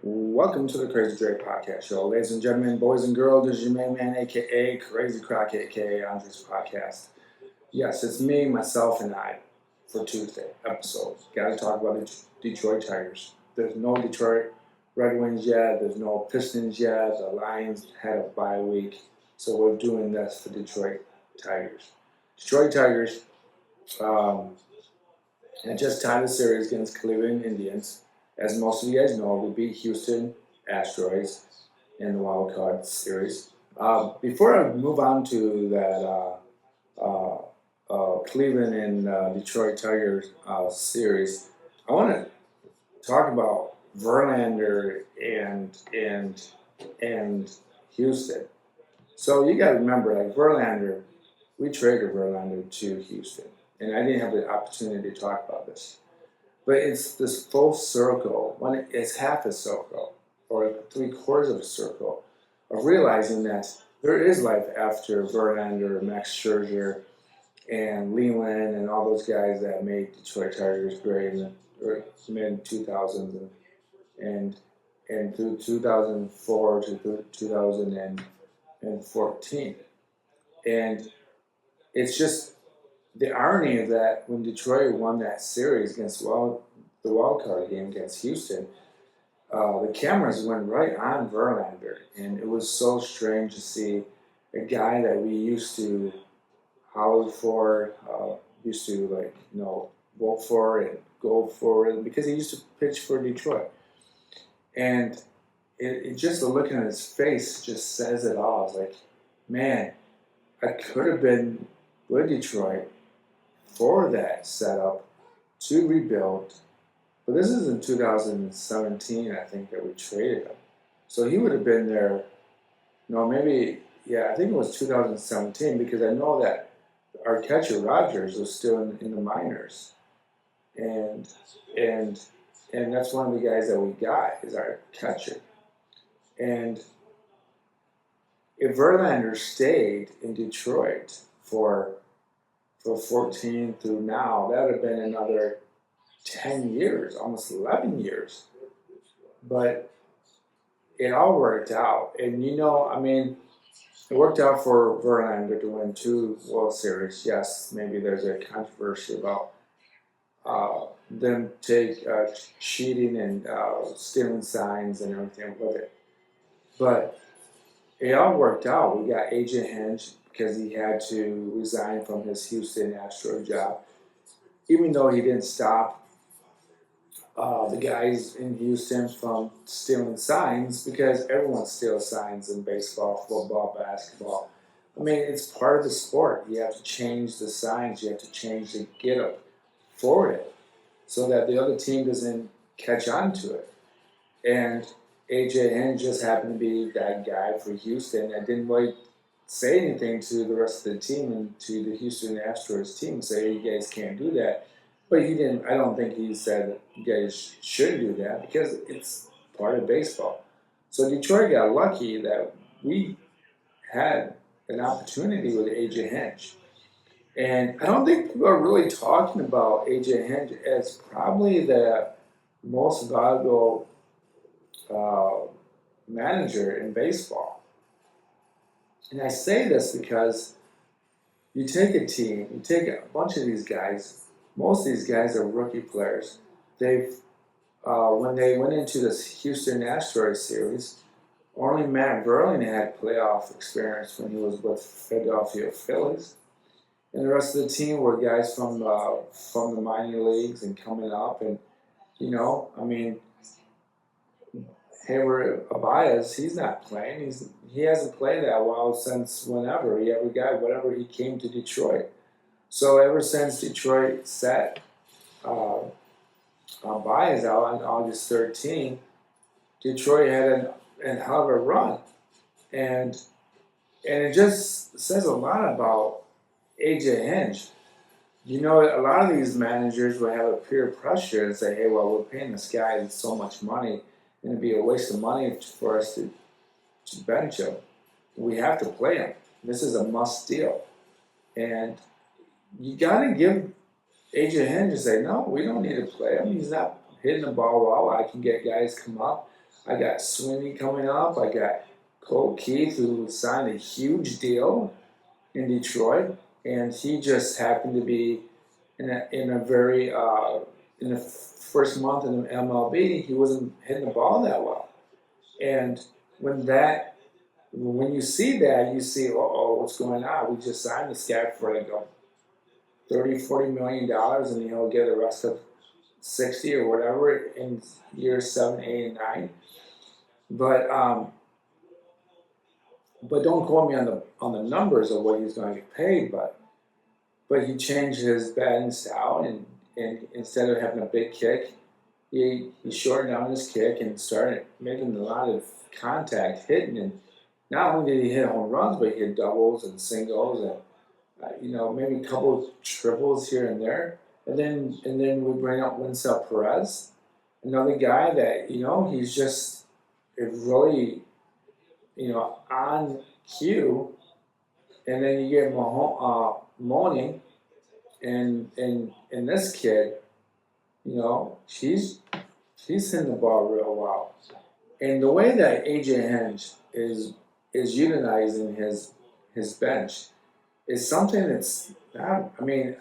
Welcome to the Crazy Dre Podcast Show. Ladies and gentlemen, boys and girls, this is your main man, aka Crazy Croc, aka Andre's Podcast. Yes, it's me, myself, and I for Tuesday episode. Got to talk about the Detroit Tigers. There's no Detroit Red Wings yet, there's no Pistons yet, the Lions had a bye week, so we're doing this for Detroit Tigers. Detroit Tigers and just tied the series against Cleveland Indians. As most of you guys know, we beat Houston Astros in the wild card series. Before I move on to that Cleveland and Detroit Tigers series, I want to talk about Verlander and Houston. So you got to remember, like Verlander, we traded Verlander to Houston, and I didn't have the opportunity to talk about this. But it's this full circle, when it's half a circle, or 3/4 of a circle, of realizing that there is life after Verlander, Max Scherzer, and Leland, and all those guys that made Detroit Tigers great in the mid 2000s and through 2004 to 2014. And it's just the irony of that when Detroit won that series against the wild card game against Houston, the cameras went right on Verlander, and it was so strange to see a guy that we used to holler for, used to vote for and go for it because he used to pitch for Detroit, and it just the look on his face just says it all. It's like, man, I could have been with Detroit for that setup to rebuild. But this is in 2017, I think, that we traded him. So he would have been there, I think it was 2017, because I know that our catcher Rogers was still in the minors. And that's one of the guys that we got is our catcher. And if Verlander stayed in Detroit for 14 through now, that would have been another 10 years, almost 11 years. But it all worked out. And, it worked out for Verlander to win 2 World Series. Yes, maybe there's a controversy about them cheating and stealing signs and everything with it. But it all worked out. We got AJ Hinch because he had to resign from his Houston Astros job, even though he didn't stop the guys in Houston from stealing signs, because everyone steals signs in baseball, football, basketball. I mean, it's part of the sport. You have to change the signs. You have to change the get-up for it so that the other team doesn't catch on to it. And AJ Hinch just happened to be that guy for Houston that didn't really say anything to the rest of the team and to the Houston Astros team, say, you guys can't do that. But he didn't. I don't think he said that you guys shouldn't do that because it's part of baseball. So Detroit got lucky that we had an opportunity with AJ Hinch. And I don't think people are really talking about AJ Hinch as probably the most valuable manager in baseball. And I say this because you take a team, you take a bunch of these guys. Most of these guys are rookie players. They've when they went into this Houston Astros series, only Matt Verlander had playoff experience when he was with Philadelphia Phillies, and the rest of the team were guys from the minor leagues and coming up. And Hayward Abias, he's not playing. He hasn't played that well since whenever he came to Detroit. So ever since Detroit set Baez out on August 13, Detroit had a hell of a run. And it just says a lot about AJ Hinch. A lot of these managers will have a peer pressure and say, hey, well, we're paying this guy so much money, and it'd be a waste of money for us to bench him. We have to play him. This is a must deal. And you got to give AJ Hinch and say, no, we don't need to play him. He's not hitting the ball well. I can get guys come up. I got Sweeney coming up. I got Cole Keith, who signed a huge deal in Detroit, and he just happened to be in a very in the first month in the MLB, he wasn't hitting the ball that well. And when you see that, you see, what's going on? We just signed this guy for like $30-40 million, and he'll get the rest of 60 or whatever in years 7, 8, and 9. But don't quote me on the numbers of what he's going to get paid. But he changed his batting style, and instead of having a big kick, he shortened down his kick and started making a lot of contact hitting. And not only did he hit home runs, but he hit doubles and singles and maybe a couple of triples here and there. And then we bring up Winsell Perez, another guy that he's just really on cue. And then you get Mooney, and this kid, she's hitting the ball real well. And the way that AJ Hinch is utilizing his bench is something that's not. I mean,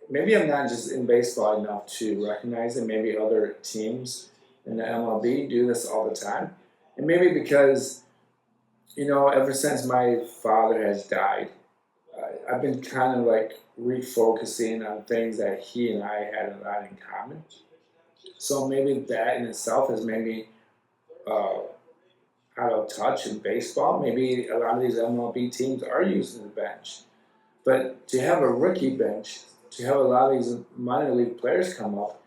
maybe I'm not just in baseball enough to recognize it. Maybe other teams in the MLB do this all the time, and maybe because ever since my father has died, I've been kind of like refocusing on things that he and I had a lot in common. So maybe that in itself has made me out of touch in baseball. Maybe a lot of these MLB teams are using the bench. But to have a rookie bench, to have a lot of these minor league players come up,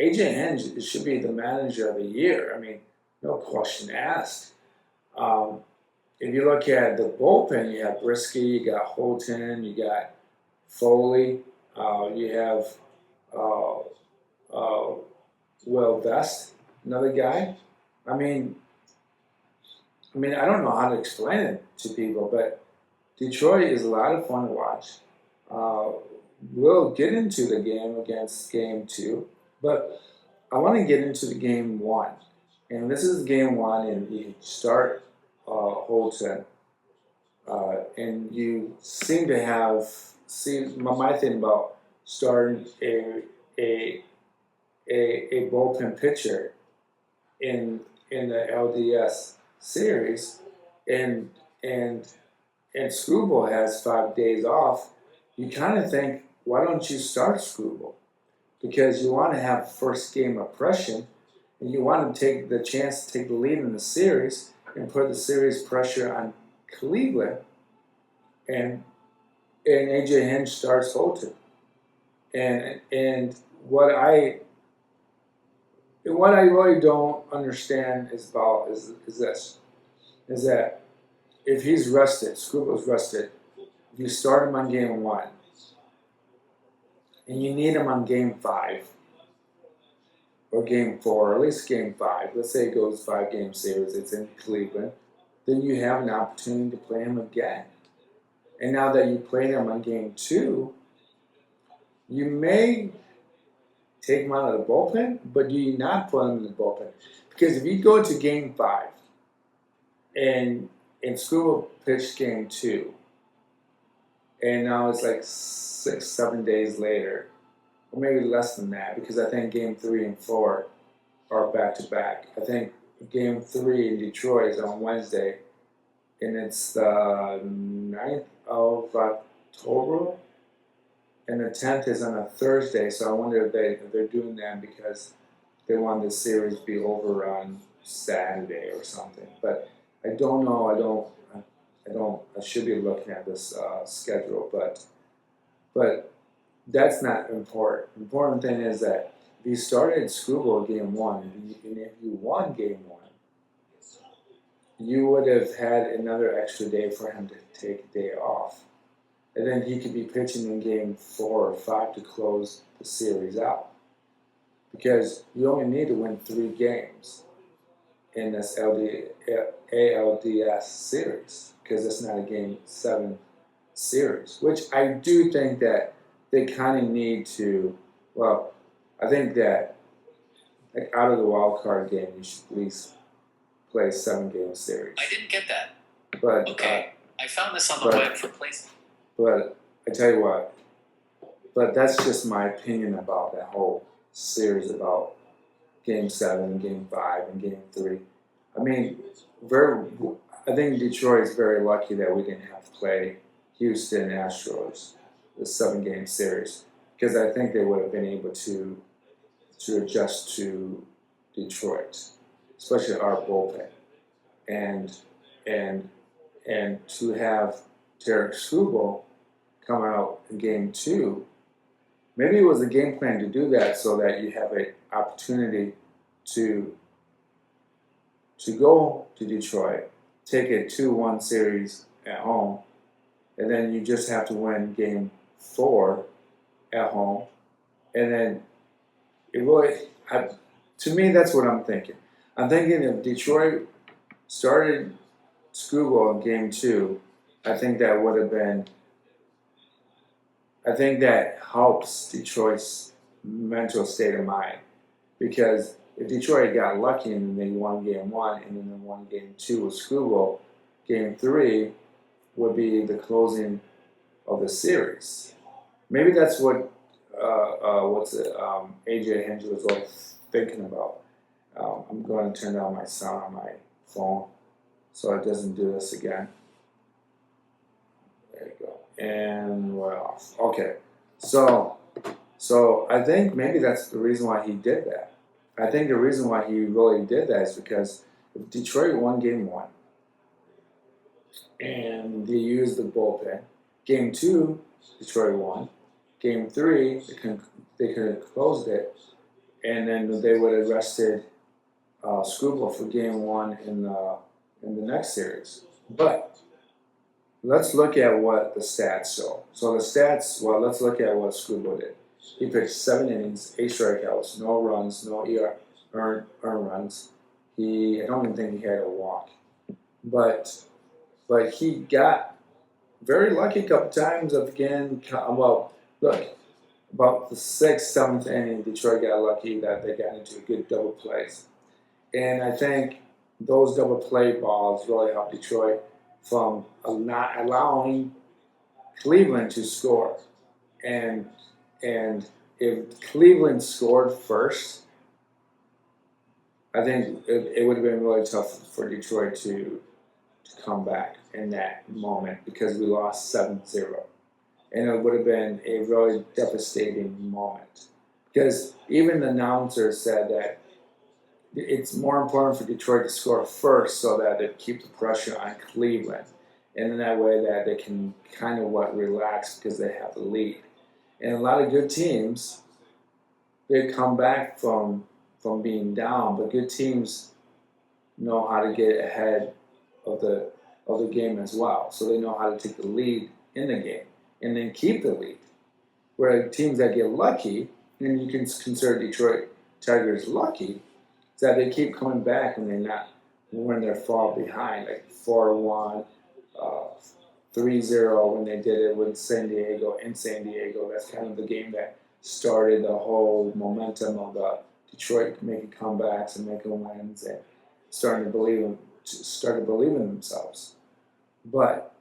AJ Hinch should be the manager of the year. I mean, no question asked. If you look at the bullpen, you have Brisky, you got Holton, you got Foley, you have Will Vest, another guy. I mean, I don't know how to explain it to people, but Detroit is a lot of fun to watch. We'll get into the game against Game 2, but I want to get into the Game 1. And this is Game 1, and you start Holton, and you seem to my thing about starting a bullpen pitcher in the LDS series, and Skubal has 5 days off. You kind of think, why don't you start Skubal? Because you want to have first game impression, and you want to take the chance to take the lead in the series and put the series pressure on Cleveland. And AJ Hinch starts Holton. And what I really don't understand is that if he's rested, Skubal's rested, you start him on Game 1, and you need him on Game 5 or Game 4, or at least Game 5. Let's say it goes 5-game series, it's in Cleveland. Then you have an opportunity to play him again. And now that you played him on Game 2, you may take him out of the bullpen, but do you not put him in the bullpen? Because if you go to Game 5 and Skubal pitched Game 2, and now it's like 6-7 days later, or maybe less than that, because I think Game 3 and 4 are back-to-back. I think Game 3 in Detroit is on Wednesday, and it's the 9th of October, and the 10th is on a Thursday. So I wonder if they're doing that because they want the series to be over on Saturday or something. But I don't know. I should be looking at this schedule, but that's not important. The important thing is that if you started Skubal Game 1, and if you won Game 1, you would have had another extra day for him to take a day off. And then he could be pitching in Game 4 or 5 to close the series out. Because you only need to win 3 games in this ALDS series, because it's not a Game 7 series, which I do think that they kind of need to, I think that like out of the wild card game, you should at least play a 7-game series. I didn't get that. But okay, I found this on the web for places. But I tell you what, but that's just my opinion about that whole series about Game 7, Game 5, and Game 3. I mean, I think Detroit is very lucky that we didn't have to play Houston Astros, the 7-game series, because I think they would have been able to adjust to Detroit, especially our bullpen, and to have Tarik Skubal come out in Game 2. Maybe it was a game plan to do that so that you have an opportunity to go to Detroit, take a 2-1 series at home, and then you just have to win Game 4 at home, and then it really, to me, that's what I'm thinking. I'm thinking if Detroit started Skubal in Game 2, I think that would have been. I think that helps Detroit's mental state of mind, because if Detroit got lucky and they won Game 1 and then they won Game 2 with Skubal, Game 3 would be the closing of the series. Maybe that's what AJ Hinch was always thinking about. I'm going to turn down my sound on my phone so it doesn't do this again. There you go. And we're off. Okay. So I think maybe that's the reason why he did that. I think the reason why he really did that is because if Detroit won Game 1 and they used the bullpen, Game 2, Detroit won. Game 3, they could have closed it, and then they would have rested Skubal for Game 1 in the next series. But let's look at what the stats show. So the stats, let's look at what Skubal did. He pitched 7 innings, 8 strikeouts, no runs, no earned runs. I don't even think he had a walk. But he got very lucky a couple times about the 6th, 7th inning, Detroit got lucky that they got into a good double plays. And I think those double play balls really helped Detroit from not allowing Cleveland to score. And if Cleveland scored first, I think it would have been really tough for Detroit to come back in that moment, because we lost 7-0. And it would have been a really devastating moment. Because even the announcer said that it's more important for Detroit to score first so that they keep the pressure on Cleveland. And in that way that they can kind of relax because they have the lead. And a lot of good teams, they come back from being down, but good teams know how to get ahead of the game as well. So they know how to take the lead in the game and then keep the lead. Where teams that get lucky, and you can consider Detroit Tigers lucky, is that they keep coming back when they're far behind, like 4-1, 3-0 when they did it with San Diego in San Diego. That's kind of the game that started the whole momentum of the Detroit making comebacks and making wins and started to believe in themselves. But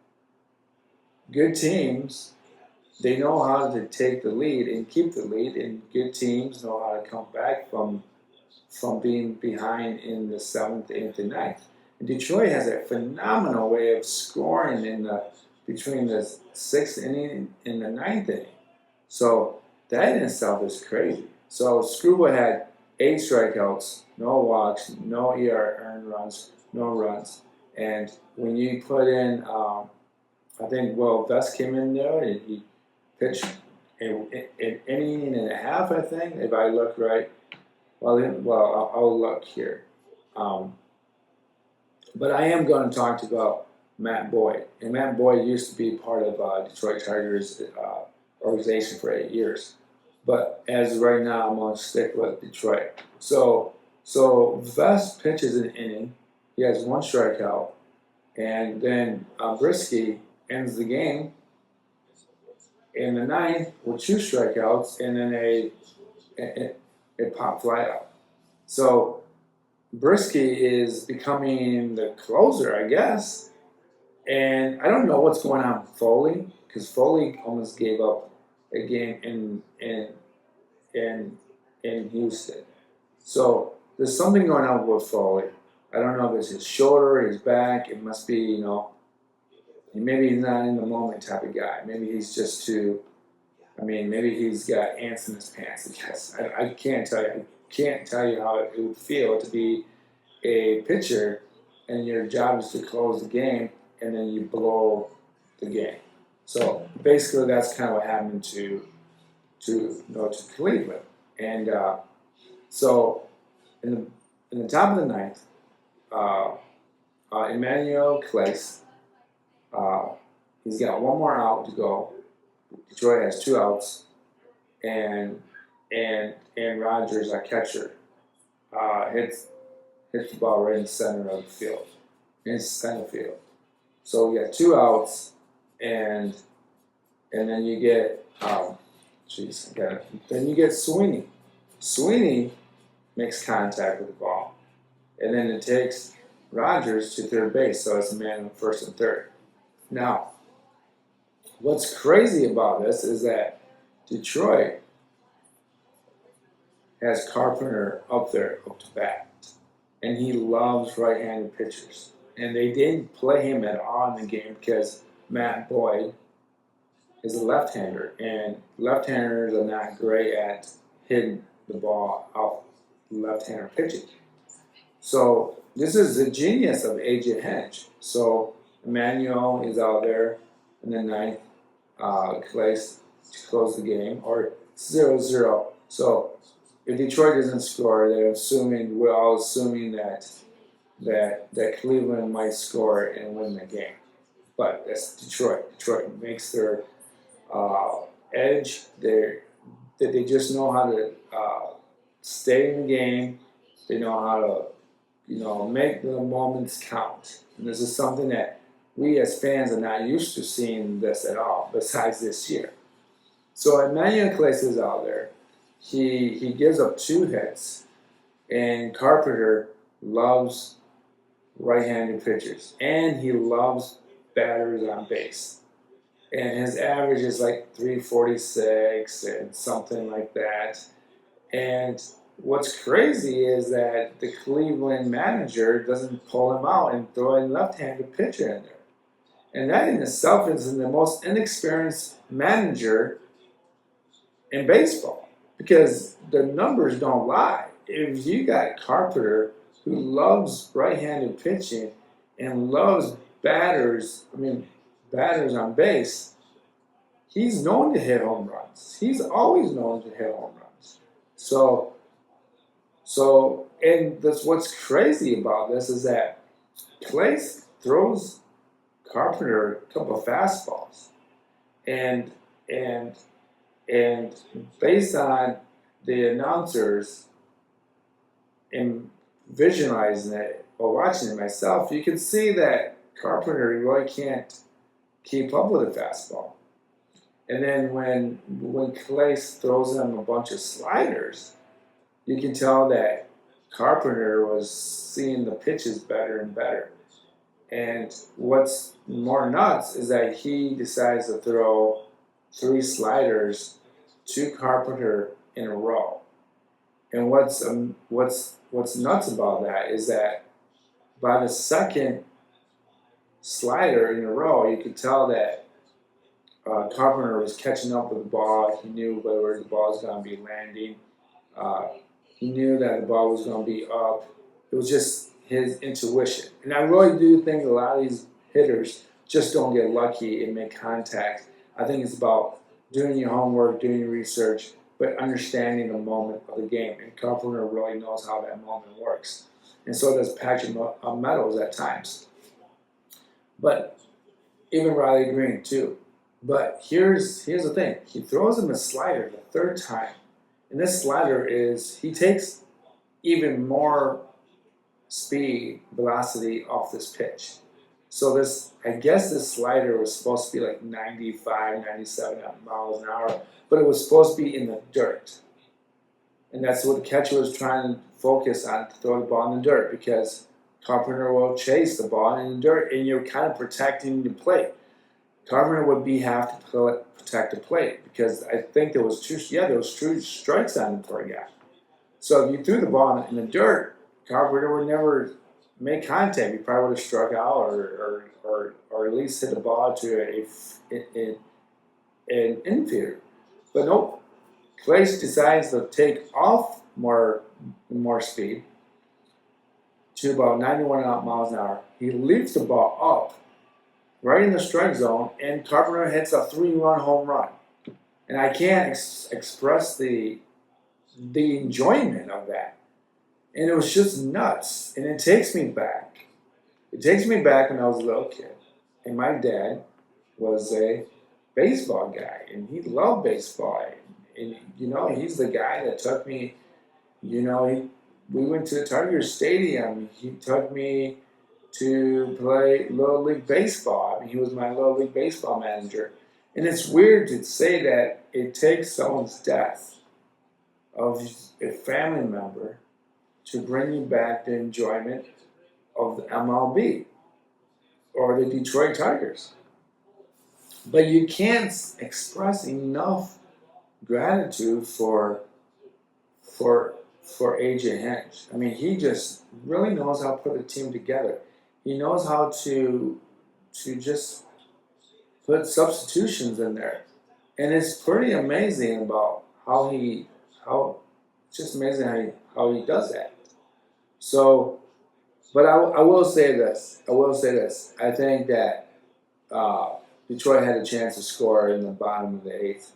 good teams, they know how to take the lead and keep the lead, and good teams know how to come back from being behind in the 7th, 8th, and 9th. And Detroit has a phenomenal way of scoring between the 6th inning and the 9th inning. So that in itself is crazy. So Skubal had 8 strikeouts, no walks, no earned runs, no runs. And when you put in, I think, Vest came in there and he pitched an inning and a half, I think, if I look right. I'll look here. But I am going to talk about Matt Boyd. And Matt Boyd used to be part of Detroit Tigers organization for 8 years. But as of right now, I'm going to stick with Detroit. So Vest pitches an inning. He has 1 strikeout. And then Brisky ends the game in the 9th with 2 strikeouts and then a pop fly out. So Brisky is becoming the closer, I guess. And I don't know what's going on with Foley, because Foley almost gave up a game in Houston. So there's something going on with Foley. I don't know if it's his shoulder, his back. It must be, maybe he's not in the moment type of guy. Maybe he's just too. Maybe he's got ants in his pants. I guess I can't tell you. I can't tell you how it would feel to be a pitcher, and your job is to close the game, and then you blow the game. So basically, that's kind of what happened to Cleveland. And so in the top of the ninth, Emmanuel Clace, he's got one more out to go. Detroit has 2 outs, and Rogers, our catcher, hits the ball right in the center of the field, in center field. So we got 2 outs, and then you get then you get Sweeney. Sweeney makes contact with the ball, and then it takes Rogers to third base, so it's a man on first and third. Now, what's crazy about this is that Detroit has Carpenter up there up to bat, and he loves right-handed pitchers. And they didn't play him at all in the game because Matt Boyd is a left-hander, and left-handers are not great at hitting the ball out left-hander pitching. So this is the genius of AJ Hinch. So Emmanuel is out there in the ninth, Clace to close the game, or 0-0. So if Detroit doesn't score, we're all assuming that Cleveland might score and win the game. But that's Detroit. Detroit makes their edge. They just know how to stay in the game. They know how to make the moments count. And this is something that we as fans are not used to seeing this at all, besides this year. So Emmanuel Clace is out there. He gives up 2 hits, and Carpenter loves right-handed pitchers, and he loves batters on base. And his average is like 346 and something like that. And what's crazy is that the Cleveland manager doesn't pull him out and throw a left-handed pitcher in there. And that in itself is the most inexperienced manager in baseball, because the numbers don't lie. If you got Carpenter, who loves right-handed pitching and loves batters on base, he's known to hit home runs. He's always known to hit home runs. And that's what's crazy about this is that Clace throws Carpenter a couple of fastballs, and based on the announcers and visualizing it or watching it myself, you can see that Carpenter really can't keep up with the fastball. And then when Clace throws him a bunch of sliders, you can tell that Carpenter was seeing the pitches better and better. And what's more nuts is that he decides to throw 3 sliders to Carpenter in a row. And what's nuts about that is that by the second slider in a row, you could tell that Carpenter was catching up with the ball. He knew where the ball was going to be landing. He knew that the ball was going to be up. It was just his intuition. And I really do think a lot of these hitters just don't get lucky and make contact. I think it's about doing your homework, doing your research, but understanding the moment of the game. And Carpenter really knows how that moment works. And so does Patrick Meadows at times. But even Riley Green too. But here's the thing. He throws him a slider the 3rd time. And this slider he takes even more speed, velocity off this pitch. So I guess this slider was supposed to be like 95, 97 miles an hour, but it was supposed to be in the dirt. And that's what the catcher was trying to focus on, to throw the ball in the dirt, because Carpenter will chase the ball in the dirt, and you're kind of protecting the plate. Carpenter would have to protect the plate, because I think there was two strikes on the poor guy. So if you threw the ball in the dirt, Carpenter would never make contact. He probably would have struck out, or at least hit the ball to an infielder. But nope, Clace decides to take off more speed to about 91 miles an hour. He leaps the ball up right in the strike zone, and Carpenter hits a 3-run home run. And I can't express the enjoyment of that. And it was just nuts. And it takes me back. It takes me back when I was a little kid. And my dad was a baseball guy, and he loved baseball. And he's the guy that took me, we went to the Tigers Stadium. He took me to play Little League Baseball. I mean, he was my Little League Baseball manager. And it's weird to say that it takes someone's death of a family member to bring you back the enjoyment of the MLB or the Detroit Tigers. But you can't express enough gratitude for AJ Hinch. I mean, he just really knows how to put a team together. He knows how to just put substitutions in there, and it's pretty amazing about how he does that. So, but I will say this. I think that Detroit had a chance to score in the bottom of the 8th,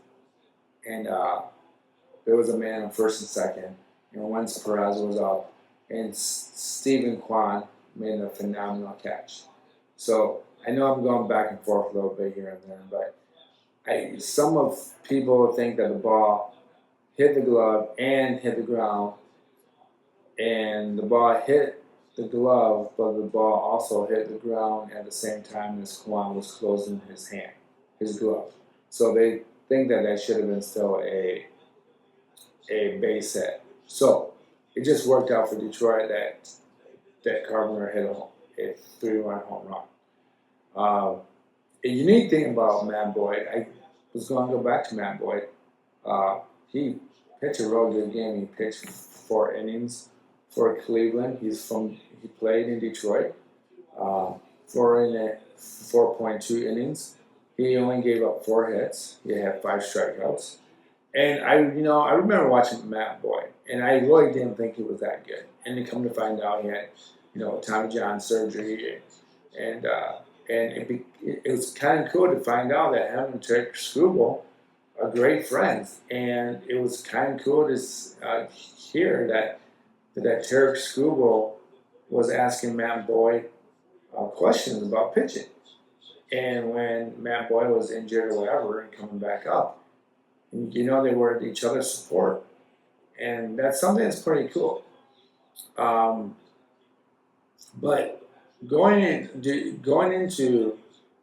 and there was a man on first and second. Once Perez was up, and Steven Kwan made a phenomenal catch. So I know I'm going back and forth a little bit here and there, but some of people think that the ball hit the glove and hit the ground, and the ball hit the glove, but the ball also hit the ground at the same time as Kwan was closing his glove. So they think that should have been still a base hit. So it just worked out for Detroit that Carpenter hit a 3-run home run. A unique thing about Matt Boyd, I was going to go back to Matt Boyd. He pitched a real good game. He pitched 4 innings for Cleveland. He played in Detroit. 4.2 innings. He only gave up 4 hits. He had 5 strikeouts. And I remember watching Matt Boyd, and I really didn't think he was that good. And to come to find out, he had, Tommy John surgery, and it was kind of cool to find out that him and Tarik Skubal are great friends. And it was kind of cool to hear that Tarik Skubal was asking Matt Boyd questions about pitching. And when Matt Boyd was injured or whatever and coming back up, they were each other's support. And that's something that's pretty cool. But going into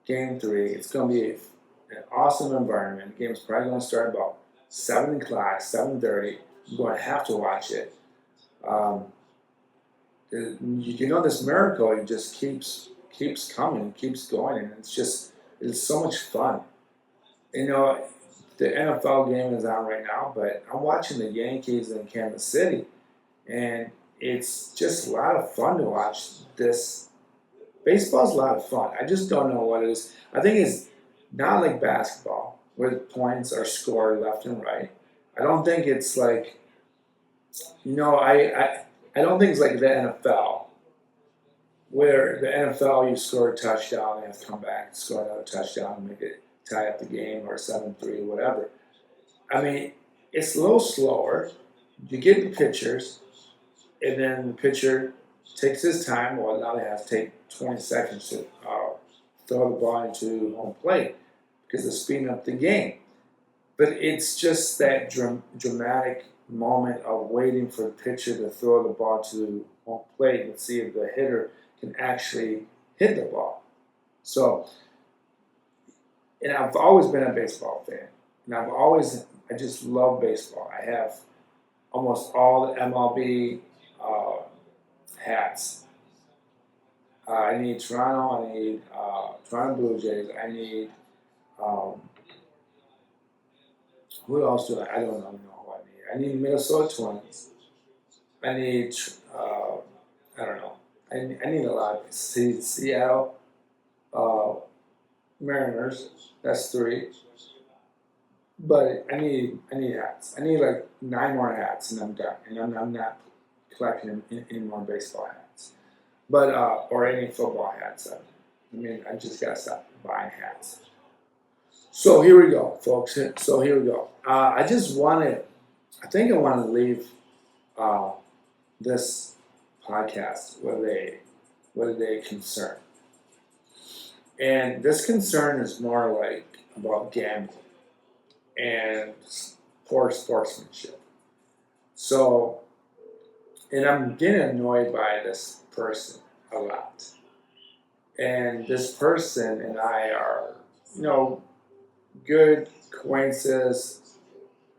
Game 3, it's going to be an awesome environment. The game's probably going to start about 7 o'clock, 7:30. You're going to have to watch it. This miracle, it just keeps coming, keeps going, and it's so much fun. The NFL game is on right now, but I'm watching the Yankees in Kansas City, and it's just a lot of fun to watch this. Baseball's a lot of fun. I just don't know what it is. I think it's not like basketball, where the points are scored left and right. I don't think it's like, I don't think it's like the NFL, where the NFL you score a touchdown, you have to come back, score another touchdown, and make it tie up the game, or 7-3, whatever. I mean, it's a little slower. You get the pitchers, and then the pitcher takes his time. Well, now they have to take 20 seconds to throw the ball into home plate because they're speeding up the game. But it's just that dramatic moment of waiting for the pitcher to throw the ball to home plate and see if the hitter can actually hit the ball. So, and I've always been a baseball fan. And I just love baseball. I have almost all the MLB hats. I need Toronto. I need Toronto Blue Jays. I need who else do I don't know who I need. I need Minnesota Twins. I need I don't know. I need a lot. Seattle Mariners. That's 3. But I need hats. I need like 9 more hats, and I'm done. And I'm not collecting any more baseball hats, but or any football hats. I mean, I just gotta stop buying hats. So here we go, folks. So here we go. I think I want to leave this podcast with a concern, and this concern is more like about gambling and poor sportsmanship. So, and I'm getting annoyed by this person a lot. And this person and I are, good acquaintances.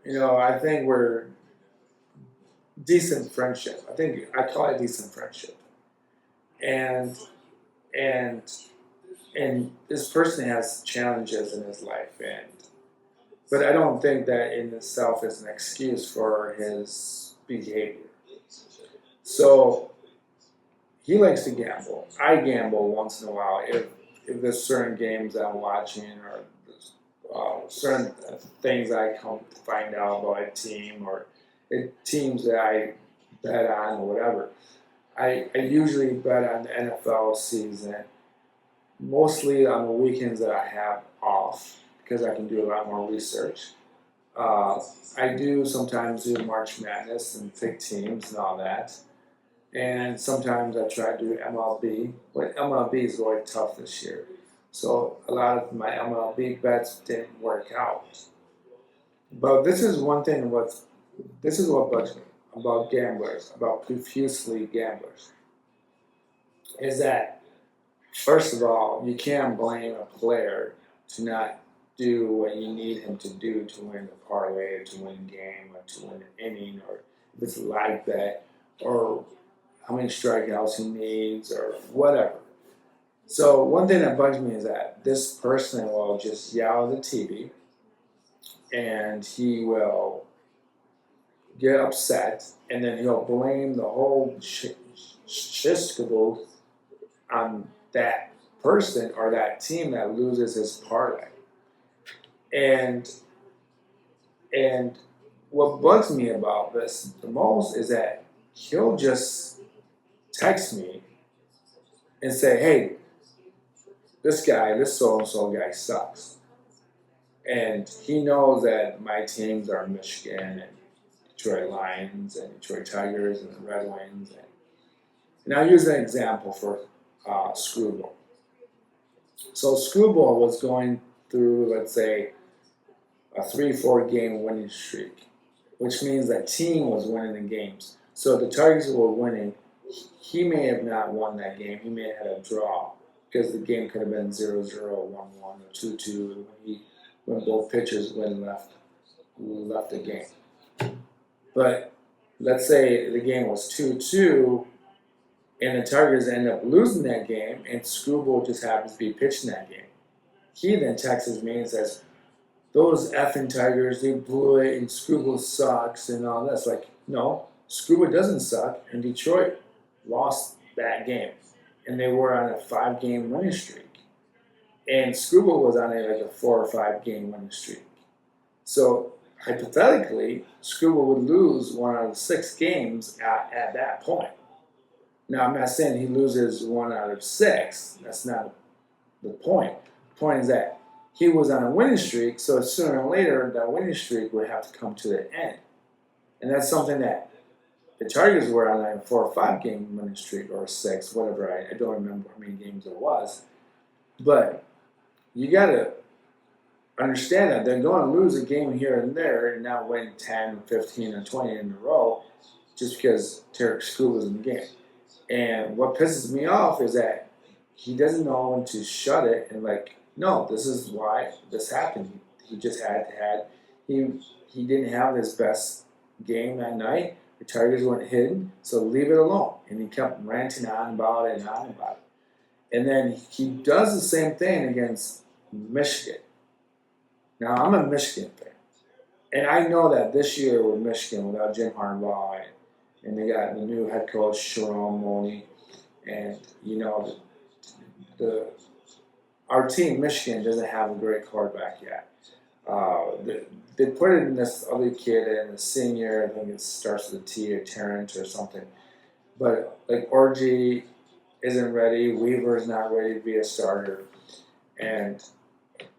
I think we're decent friendship. I think I call it decent friendship. And and and this person has challenges in his life, but I don't think that in itself is an excuse for his behavior. So he likes to gamble. I gamble once in a while if there's certain games I'm watching or certain things I come to find out about a team or teams that I bet on or whatever. I usually bet on the NFL season, mostly on the weekends that I have off because I can do a lot more research. I do sometimes do March Madness and pick teams and all that. And sometimes I try to do MLB. But MLB is really tough this year. So a lot of my MLB bets didn't work out. But this is one thing this is what bugs me about gamblers, about profusely gamblers, is that first of all, you can't blame a player to not do what you need him to do to win the parlay, or to win a game, or to win an inning, or if it's a live bet, or how many strikeouts he needs, or whatever. So one thing that bugs me is that this person will just yell at the TV, and he will get upset, and then he'll blame the whole Skubal on that person or that team that loses his parlay. And what bugs me about this the most is that he'll just text me and say, "Hey, this so-and-so guy sucks." And he knows that my teams are Michigan and Detroit Lions and Detroit Tigers and the Red Wings. And I'll use an example for Skubal. So Skubal was going through, let's say, a 3-4 game winning streak, which means that team was winning the games. So the Tigers were winning. He may have not won that game. He may have had a draw because the game could have been 0-0, 1-1, or 2-2 when both pitchers left the game. But let's say the game was 2-2 and the Tigers end up losing that game and Skubal just happens to be pitching that game. He then texts me and says, "Those effing Tigers, they blew it and Skubal sucks and all that." It's like, no, Skubal doesn't suck, and Detroit lost that game. And they were on a 5-game winning streak. And Skubal was on a 4 or 5 game winning streak. So hypothetically, Skubal would lose 1 out of 6 games at that point. Now, I'm not saying he loses 1 out of 6. That's not the point. The point is that he was on a winning streak, so sooner or later, that winning streak would have to come to the end. And that's something that the Tigers were on a 4 or 5 game winning streak, or 6, whatever. I don't remember how many games it was. But you got to understand that they're going to lose a game here and there and not win 10, 15, or 20 in a row just because Tarik Skubal is in the game. And what pisses me off is that he doesn't know when to shut it and no, this is why this happened. He just he didn't have his best game that night. The targets weren't hidden, so leave it alone. And he kept ranting on about it and on about it. And then he does the same thing against Michigan. Now, I'm a Michigan fan. And I know that this year with Michigan, without Jim Harbaugh, and they got the new head coach, Sharon Mooney, and, our team, Michigan, doesn't have a great quarterback yet. They put it in this other kid in the senior. I think it starts with a T or Terrence or something. But like Orgy isn't ready. Weaver's not ready to be a starter, and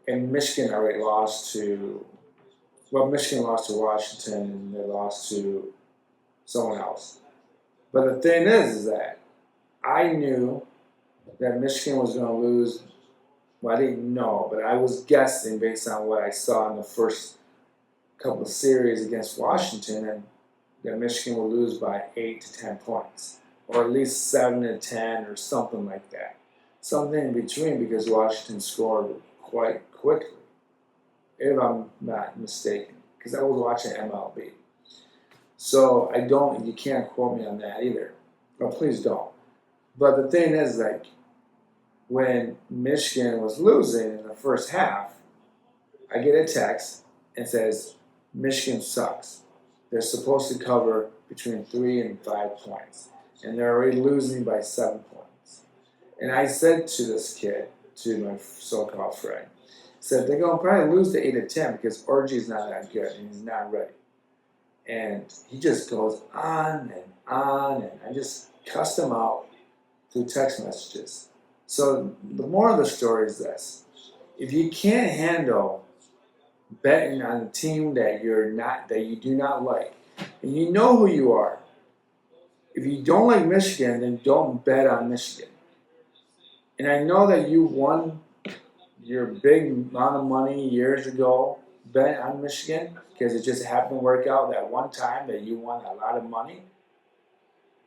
Michigan already lost to. Well, Michigan lost to Washington, and they lost to someone else. But the thing is that I knew that Michigan was going to lose. Well, I didn't know, but I was guessing based on what I saw in the first couple of series against Washington, and that Michigan will lose by 8 to 10 points, or at least 7 to 10, or something like that. Something in between, because Washington scored quite quickly, if I'm not mistaken, because I was watching MLB. So you can't quote me on that either. Well, please don't. But the thing is, like, when Michigan was losing in the first half, I get a text and says, Michigan sucks. They're supposed to cover between 3 and 5 points, and they're already losing by 7 points. And I said to this kid, to my so-called friend, said they're going to probably lose to 8 or 10 because Orgy's not that good and he's not ready. And he just goes on and on, and I just cussed him out through text messages. So the moral of the story is this: if you can't handle betting on a team that you do not like, and you know who you are, if you don't like Michigan, then don't bet on Michigan. And I know that you won your big amount of money years ago bet on Michigan because it just happened to work out that one time that you won a lot of money.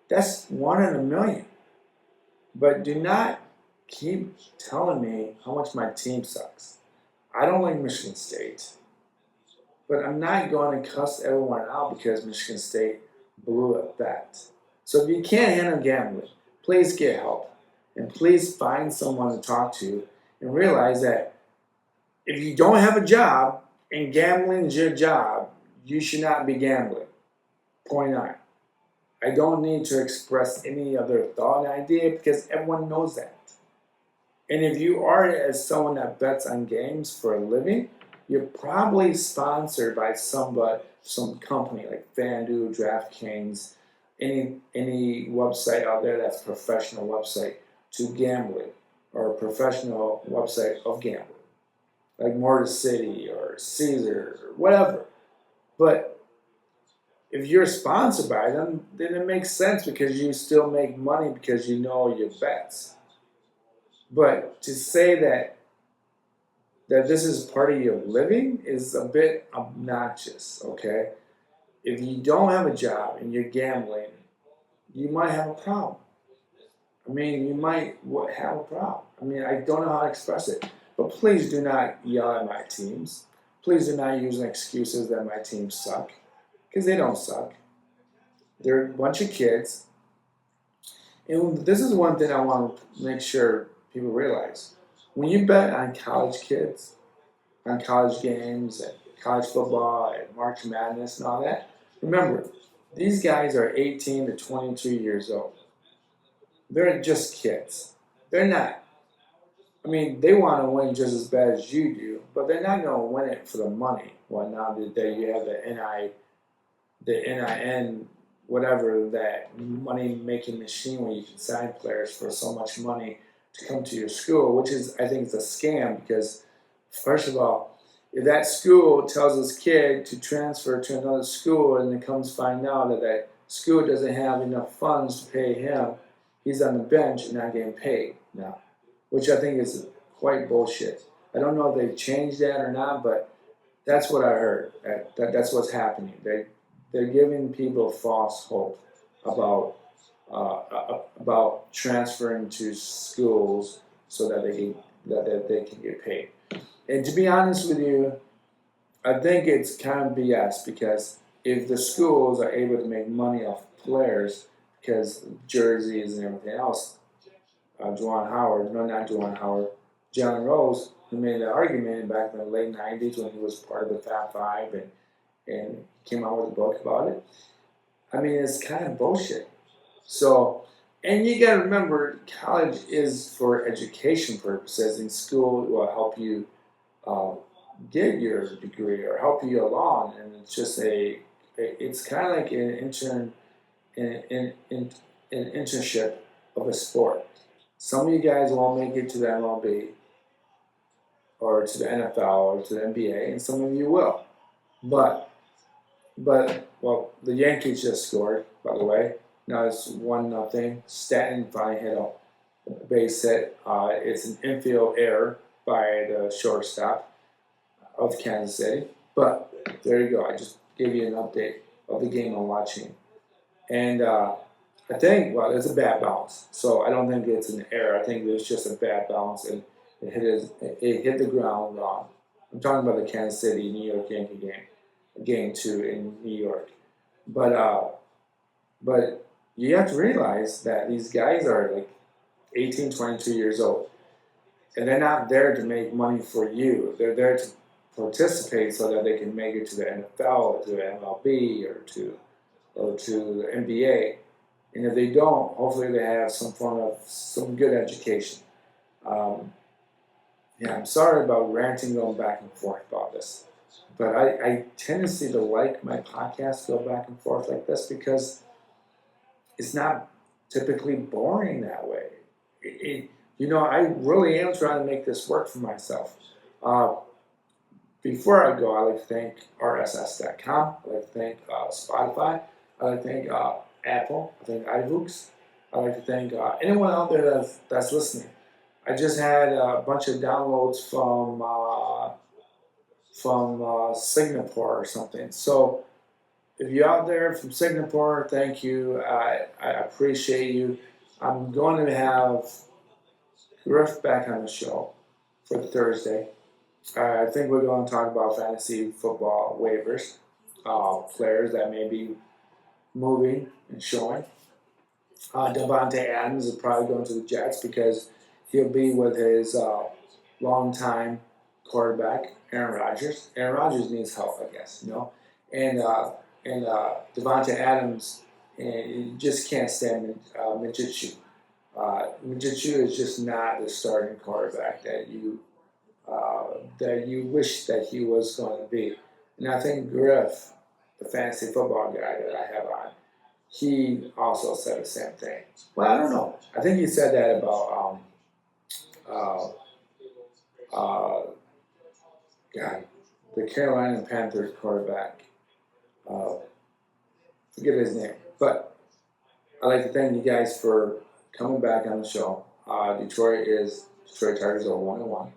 That's 1 in a million. But do not keep telling me how much my team sucks. I don't like Michigan State, but I'm not going to cuss everyone out because Michigan State blew a bet. So if you can't handle gambling, please get help. And please find someone to talk to and realize that if you don't have a job and gambling is your job, you should not be gambling. Point 9. I don't need to express any other thought and idea because everyone knows that. And if you are as someone that bets on games for a living, you're probably sponsored by some company like FanDuel, DraftKings, any website out there that's a professional website to gambling, or a professional website of gambling, like Motor City or Caesars or whatever. But if you're sponsored by them, then it makes sense because you still make money because you know your bets. But to say that this is part of your living is a bit obnoxious, okay? If you don't have a job and you're gambling, you might have a problem. I mean, you might have a problem. I mean, I don't know how to express it. But please do not yell at my teams. Please do not use excuses that my teams suck, because they don't suck. They're a bunch of kids. And this is one thing I want to make sure people realize. When you bet on college kids, on college games, and college football, and March Madness and all that, remember, these guys are 18 to 22 years old. They're just kids. They're not. I mean, they want to win just as bad as you do, but they're not going to win it for the money. Well, now that you have the NIN, whatever, that money-making machine where you can sign players for so much money to come to your school, which is, I think, it's a scam because, first of all, if that school tells this kid to transfer to another school and it comes find out that school doesn't have enough funds to pay him, he's on the bench and not getting paid now, which I think is quite bullshit. I don't know if they changed that or not, but that's what I heard. That's what's happening. They're giving people false hope about transferring to schools so that they can get paid. And to be honest with you, I think it's kind of BS because if the schools are able to make money off players because jerseys and everything else, Juwan Howard, no, not Juwan Howard, John Rose, who made the argument back in the late 90s when he was part of the Fab Five and came out with a book about it. I mean, it's kind of bullshit. So, and you got to remember, college is for education purposes, and school will help you get your degree or help you along. And it's just it's kind of like an internship of a sport. Some of you guys won't make it to the MLB or to the NFL or to the NBA, and some of you will. But well, the Yankees just scored, by the way. Now it's 1-0. Stanton finally hit a base hit. It's an infield error by the shortstop of Kansas City. But there you go. I just gave you an update of the game I'm watching. And I think, well, it's a bad bounce. So I don't think it's an error. I think it's just a bad bounce, and it hit the ground wrong. I'm talking about the Kansas City New York Yankee game 2 in New York. But you have to realize that these guys are like 18, 22 years old, and they're not there to make money for you. They're there to participate so that they can make it to the NFL or to the MLB or to the NBA. And if they don't, hopefully they have some good education. I'm sorry about ranting, going back and forth about this. But I tendency to like my podcast go back and forth like this because it's not typically boring that way. I really am trying to make this work for myself. Before I go, I like to thank RSS.com. I like to thank Spotify. I like to thank Apple. I thank iBooks. I like to thank anyone out there that's listening. I just had a bunch of downloads from Singapore or something. So if you're out there from Singapore, thank you. I appreciate you. I'm going to have Griff back on the show for Thursday. I think we're going to talk about fantasy football waivers, players that may be moving and showing. Devontae Adams is probably going to the Jets because he'll be with his longtime quarterback, Aaron Rodgers. Aaron Rodgers needs help, I guess, And Devontae Adams, you just can't stand Minshew. Minshew is just not the starting quarterback that you wish that he was going to be. And I think Griff, the fantasy football guy that I have on, he also said the same thing. Well, I don't know. I think he said that about the Carolina Panthers quarterback. Forget his name. But I'd like to thank you guys for coming back on the show. Detroit Tigers are 1-1.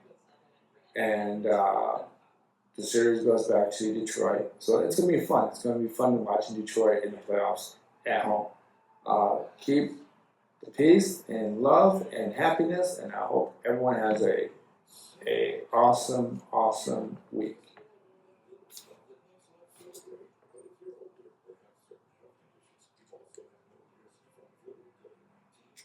And the series goes back to Detroit. So it's going to be fun. It's going to be fun watching Detroit in the playoffs at home. Keep the peace and love and happiness, and I hope everyone has a awesome week.